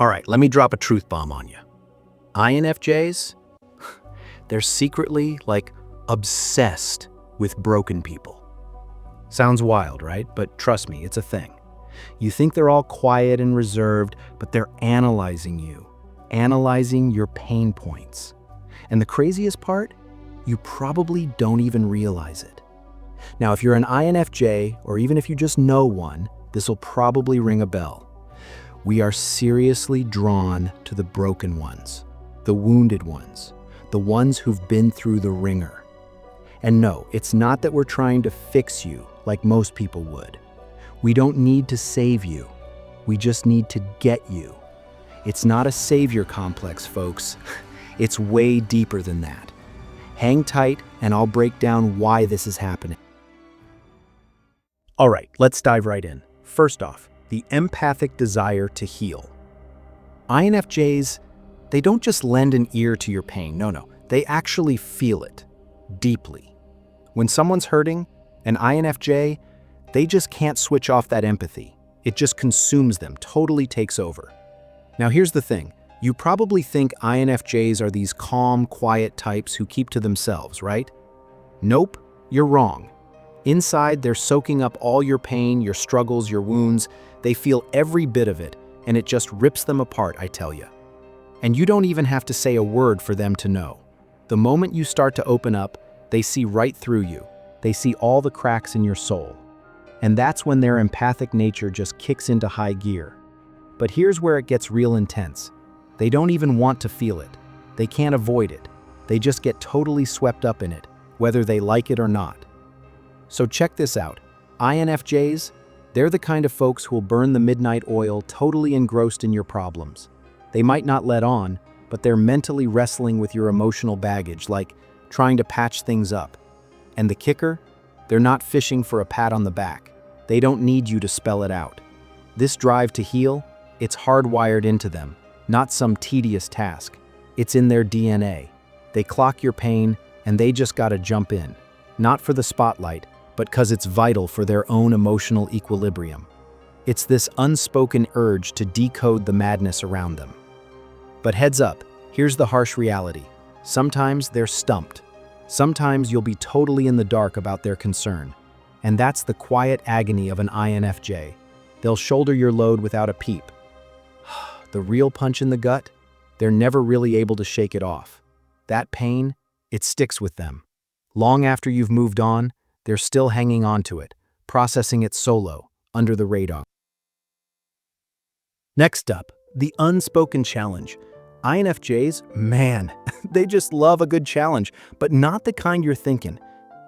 All right, let me drop a truth bomb on you. INFJs, they're secretly, obsessed with broken people. Sounds wild, right? But trust me, it's a thing. You think they're all quiet and reserved, but they're analyzing you, analyzing your pain points. And the craziest part, you probably don't even realize it. Now, if you're an INFJ, or even if you just know one, this will probably ring a bell. We are seriously drawn to the broken ones, the wounded ones, the ones who've been through the ringer. And no, it's not that we're trying to fix you like most people would. We don't need to save you. We just need to get you. It's not a savior complex, folks. It's way deeper than that. Hang tight, and I'll break down why this is happening. All right, let's dive right in. First off, the empathic desire to heal. INFJs, they don't just lend an ear to your pain. No, they actually feel it deeply. When someone's hurting, an INFJ, they just can't switch off that empathy. It just consumes them, totally takes over. Now here's the thing. You probably think INFJs are these calm, quiet types who keep to themselves, right? Nope, you're wrong. Inside, they're soaking up all your pain, your struggles, your wounds. They feel every bit of it, and it just rips them apart, I tell you. And you don't even have to say a word for them to know. The moment you start to open up, they see right through you. They see all the cracks in your soul. And that's when their empathic nature just kicks into high gear. But here's where it gets real intense. They don't even want to feel it. They can't avoid it. They just get totally swept up in it, whether they like it or not. So check this out. INFJs, they're the kind of folks who'll burn the midnight oil, totally engrossed in your problems. They might not let on, but they're mentally wrestling with your emotional baggage, like trying to patch things up. And the kicker? They're not fishing for a pat on the back. They don't need you to spell it out. This drive to heal, it's hardwired into them, not some tedious task. It's in their DNA. They clock your pain, and they just gotta jump in. Not for the spotlight, but because it's vital for their own emotional equilibrium. It's this unspoken urge to decode the madness around them. But heads up, here's the harsh reality. Sometimes they're stumped. Sometimes you'll be totally in the dark about their concern. And that's the quiet agony of an INFJ. They'll shoulder your load without a peep. The real punch in the gut? They're never really able to shake it off. That pain, it sticks with them. Long after you've moved on, they're still hanging on to it, processing it solo, under the radar. Next up, the unspoken challenge. INFJs, man, they just love a good challenge, but not the kind you're thinking.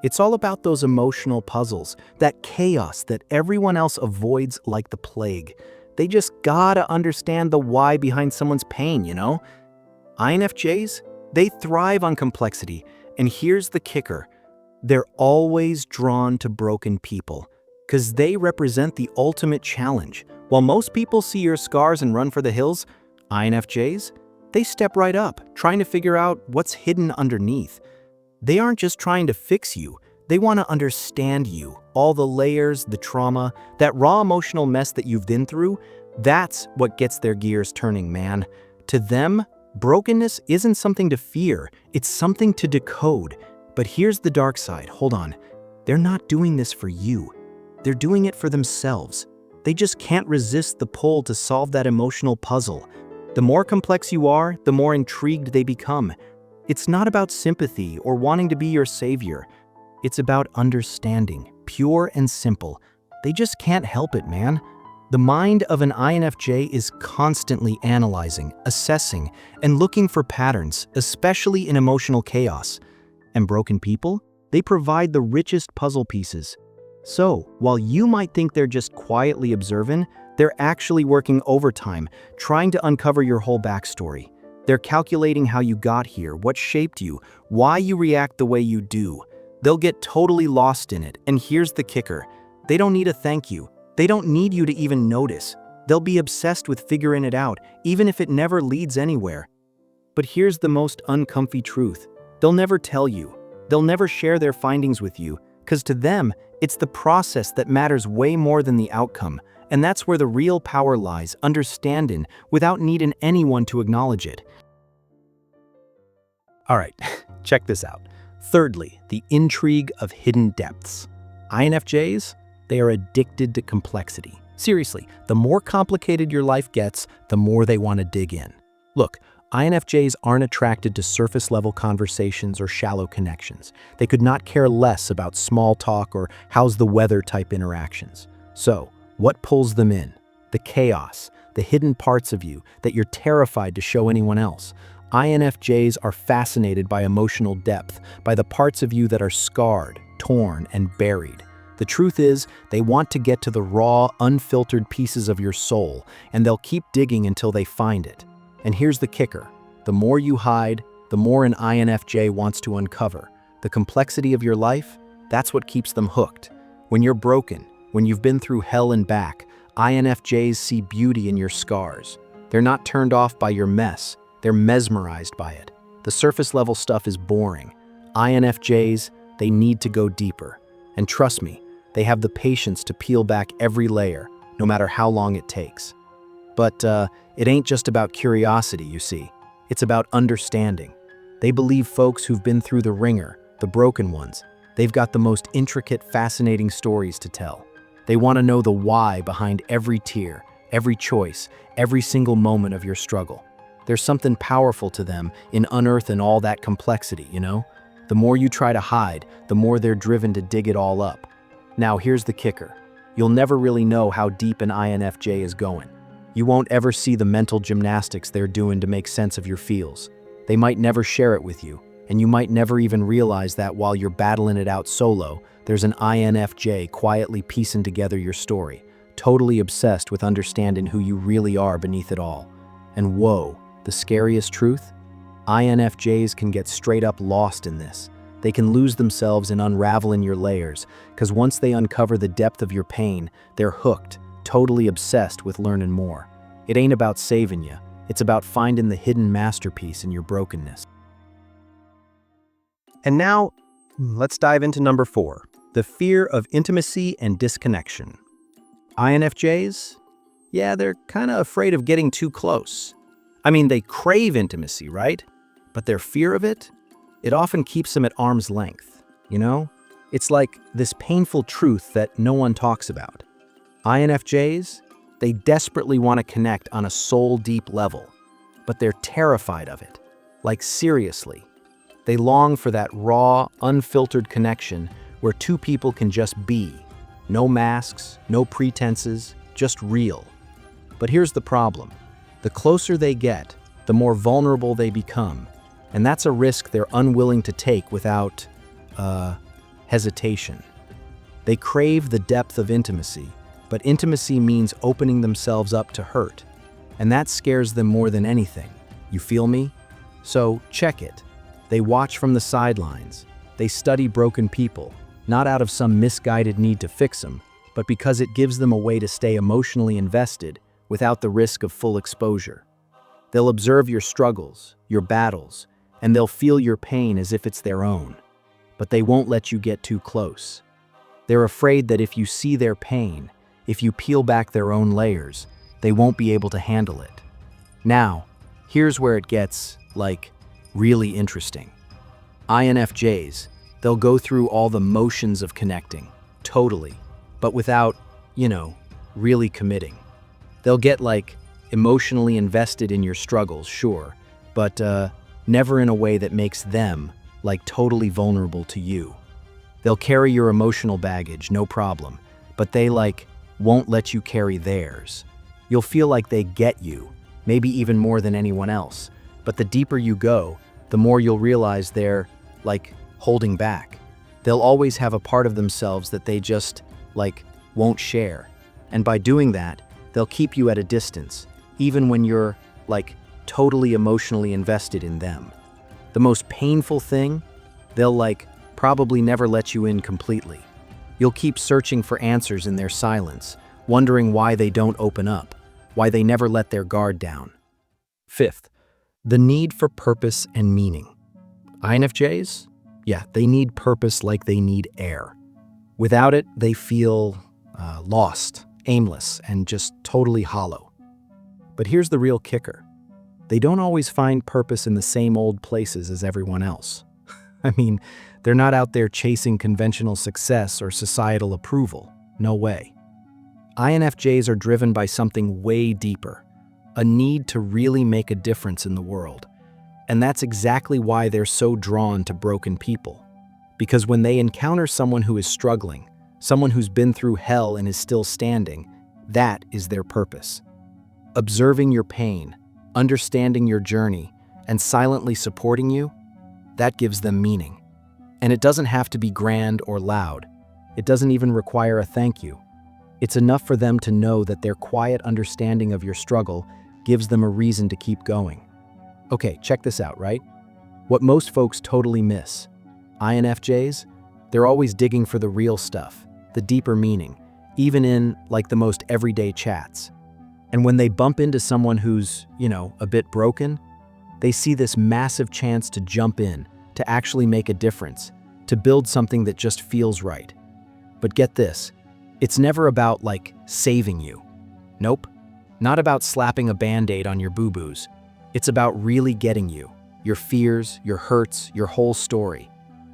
It's all about those emotional puzzles, that chaos that everyone else avoids like the plague. They just gotta understand the why behind someone's pain, you know? INFJs, they thrive on complexity, and here's the kicker. They're always drawn to broken people, because they represent the ultimate challenge. While most people see your scars and run for the hills, INFJs, they step right up, trying to figure out what's hidden underneath. They aren't just trying to fix you, they want to understand you, all the layers, the trauma, that raw emotional mess that you've been through. That's what gets their gears turning, man. To them, brokenness isn't something to fear, it's something to decode. But here's the dark side, hold on. They're not doing this for you. They're doing it for themselves. They just can't resist the pull to solve that emotional puzzle. The more complex you are, the more intrigued they become. It's not about sympathy or wanting to be your savior. It's about understanding, pure and simple. They just can't help it, man. The mind of an INFJ is constantly analyzing, assessing, and looking for patterns, especially in emotional chaos. And broken people, they provide the richest puzzle pieces. So, while you might think they're just quietly observant, they're actually working overtime, trying to uncover your whole backstory. They're calculating how you got here, what shaped you, why you react the way you do. They'll get totally lost in it, and here's the kicker. They don't need a thank you. They don't need you to even notice. They'll be obsessed with figuring it out, even if it never leads anywhere. But here's the most uncomfy truth. They'll never tell you. They'll never share their findings with you, because to them, it's the process that matters way more than the outcome. And that's where the real power lies, understanding without needing anyone to acknowledge it. All right, check this out. Thirdly, the intrigue of hidden depths. INFJs, they are addicted to complexity. Seriously, the more complicated your life gets, the more they want to dig in. Look, INFJs aren't attracted to surface-level conversations or shallow connections. They could not care less about small talk or how's the weather type interactions. So, what pulls them in? The chaos, the hidden parts of you that you're terrified to show anyone else. INFJs are fascinated by emotional depth, by the parts of you that are scarred, torn, and buried. The truth is, they want to get to the raw, unfiltered pieces of your soul, and they'll keep digging until they find it. And here's the kicker. The more you hide, the more an INFJ wants to uncover. The complexity of your life, that's what keeps them hooked. When you're broken, when you've been through hell and back, INFJs see beauty in your scars. They're not turned off by your mess. They're mesmerized by it. The surface-level stuff is boring. INFJs, they need to go deeper. And trust me, they have the patience to peel back every layer, no matter how long it takes. But it ain't just about curiosity, you see. It's about understanding. They believe folks who've been through the ringer, the broken ones, they've got the most intricate, fascinating stories to tell. They want to know the why behind every tear, every choice, every single moment of your struggle. There's something powerful to them in unearthing all that complexity, you know? The more you try to hide, the more they're driven to dig it all up. Now, here's the kicker. You'll never really know how deep an INFJ is going. You won't ever see the mental gymnastics they're doing to make sense of your feels. They might never share it with you, and you might never even realize that while you're battling it out solo, there's an INFJ quietly piecing together your story, totally obsessed with understanding who you really are beneath it all. And whoa, the scariest truth? INFJs can get straight up lost in this. They can lose themselves in unraveling your layers, because once they uncover the depth of your pain, they're hooked, totally obsessed with learning more. It ain't about saving you, it's about finding the hidden masterpiece in your brokenness. And now, let's dive into number 4, the fear of intimacy and disconnection. INFJs? Yeah, they're kind of afraid of getting too close. I mean, they crave intimacy, right? But their fear of it? It often keeps them at arm's length, you know? It's like this painful truth that no one talks about. INFJs, they desperately want to connect on a soul-deep level, but they're terrified of it. Like seriously. They long for that raw, unfiltered connection where two people can just be. No masks, no pretenses, just real. But here's the problem. The closer they get, the more vulnerable they become, and that's a risk they're unwilling to take without, hesitation. They crave the depth of intimacy, but intimacy means opening themselves up to hurt, and that scares them more than anything. You feel me? So check it. They watch from the sidelines. They study broken people, not out of some misguided need to fix them, but because it gives them a way to stay emotionally invested without the risk of full exposure. They'll observe your struggles, your battles, and they'll feel your pain as if it's their own. But they won't let you get too close. They're afraid that if you see their pain, if you peel back their own layers, they won't be able to handle it. Now, here's where it gets, really interesting. INFJs, they'll go through all the motions of connecting, totally, but without, really committing. They'll get, emotionally invested in your struggles, sure, but never in a way that makes them, totally vulnerable to you. They'll carry your emotional baggage, no problem, but they, won't let you carry theirs. You'll feel like they get you, maybe even more than anyone else, but the deeper you go, the more you'll realize they're, holding back. They'll always have a part of themselves that they just, won't share. And by doing that, they'll keep you at a distance, even when you're, totally emotionally invested in them. The most painful thing, they'll, probably never let you in completely. You'll keep searching for answers in their silence, wondering why they don't open up, why they never let their guard down. 5th, the need for purpose and meaning. INFJs? Yeah, they need purpose like they need air. Without it, they feel lost, aimless, and just totally hollow. But here's the real kicker. They don't always find purpose in the same old places as everyone else. I mean, they're not out there chasing conventional success or societal approval. No way. INFJs are driven by something way deeper, a need to really make a difference in the world. And that's exactly why they're so drawn to broken people. Because when they encounter someone who is struggling, someone who's been through hell and is still standing, that is their purpose. Observing your pain, understanding your journey, and silently supporting you, that gives them meaning. And it doesn't have to be grand or loud. It doesn't even require a thank you. It's enough for them to know that their quiet understanding of your struggle gives them a reason to keep going. Okay, check this out, right? What most folks totally miss. INFJs, they're always digging for the real stuff, the deeper meaning, even in, like, the most everyday chats. And when they bump into someone who's, a bit broken, they see this massive chance to jump in, to actually make a difference, to build something that just feels right. But get this, it's never about, saving you. Nope, not about slapping a Band-Aid on your boo-boos. It's about really getting you, your fears, your hurts, your whole story.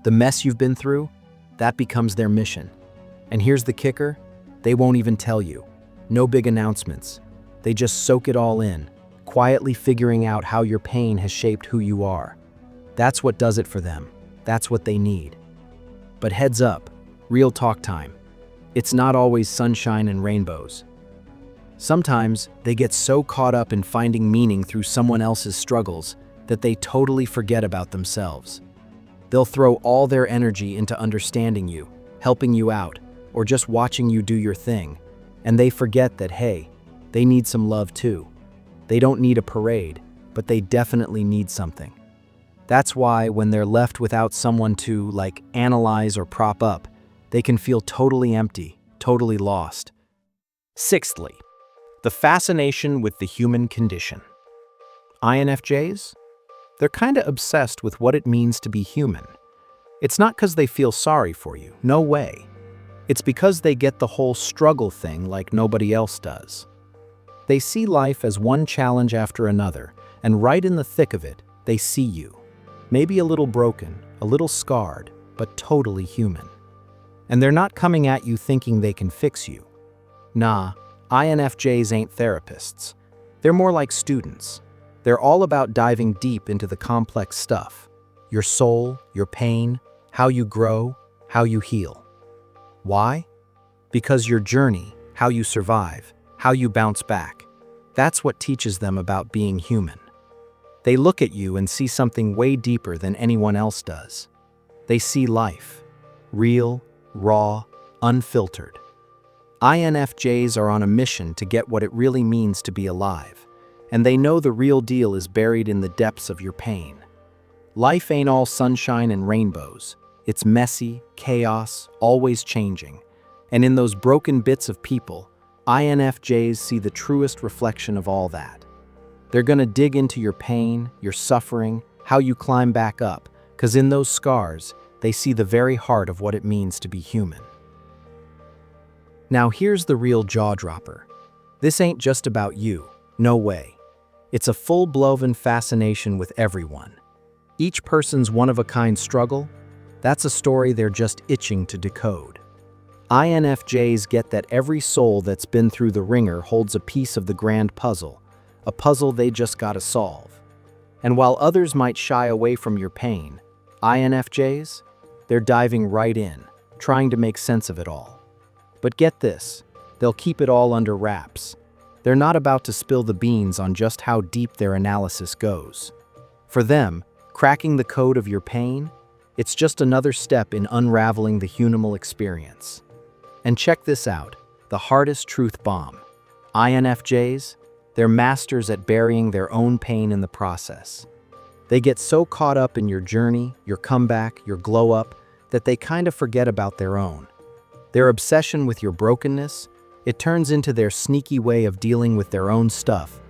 The mess you've been through, that becomes their mission. And here's the kicker, they won't even tell you. No big announcements. They just soak it all in, quietly figuring out how your pain has shaped who you are. That's what does it for them. That's what they need. But heads up, real talk time. It's not always sunshine and rainbows. Sometimes they get so caught up in finding meaning through someone else's struggles that they totally forget about themselves. They'll throw all their energy into understanding you, helping you out, or just watching you do your thing. And they forget that, hey, they need some love too. They don't need a parade, but they definitely need something. That's why when they're left without someone to, analyze or prop up, they can feel totally empty, totally lost. Sixthly, the fascination with the human condition. INFJs? They're kinda obsessed with what it means to be human. It's not because they feel sorry for you, no way. It's because they get the whole struggle thing like nobody else does. They see life as one challenge after another, and right in the thick of it, they see you. Maybe a little broken, a little scarred, but totally human. And they're not coming at you thinking they can fix you. Nah, INFJs ain't therapists. They're more like students. They're all about diving deep into the complex stuff. Your soul, your pain, how you grow, how you heal. Why? Because your journey, how you survive, how you bounce back, that's what teaches them about being human. They look at you and see something way deeper than anyone else does. They see life, real, raw, unfiltered. INFJs are on a mission to get what it really means to be alive, and they know the real deal is buried in the depths of your pain. Life ain't all sunshine and rainbows. It's messy, chaos, always changing. And in those broken bits of people, INFJs see the truest reflection of all that. They're gonna dig into your pain, your suffering, how you climb back up, because in those scars, they see the very heart of what it means to be human. Now here's the real jaw-dropper. This ain't just about you, no way. It's a full-blown fascination with everyone. Each person's one-of-a-kind struggle, that's a story they're just itching to decode. INFJs get that every soul that's been through the ringer holds a piece of the grand puzzle, a puzzle they just gotta solve. And while others might shy away from your pain, INFJs, they're diving right in, trying to make sense of it all. But get this, they'll keep it all under wraps. They're not about to spill the beans on just how deep their analysis goes. For them, cracking the code of your pain, it's just another step in unraveling the human experience. And check this out, the hardest truth bomb. INFJs, they're masters at burying their own pain in the process. They get so caught up in your journey, your comeback, your glow up, that they kind of forget about their own. Their obsession with your brokenness, it turns into their sneaky way of dealing with their own stuff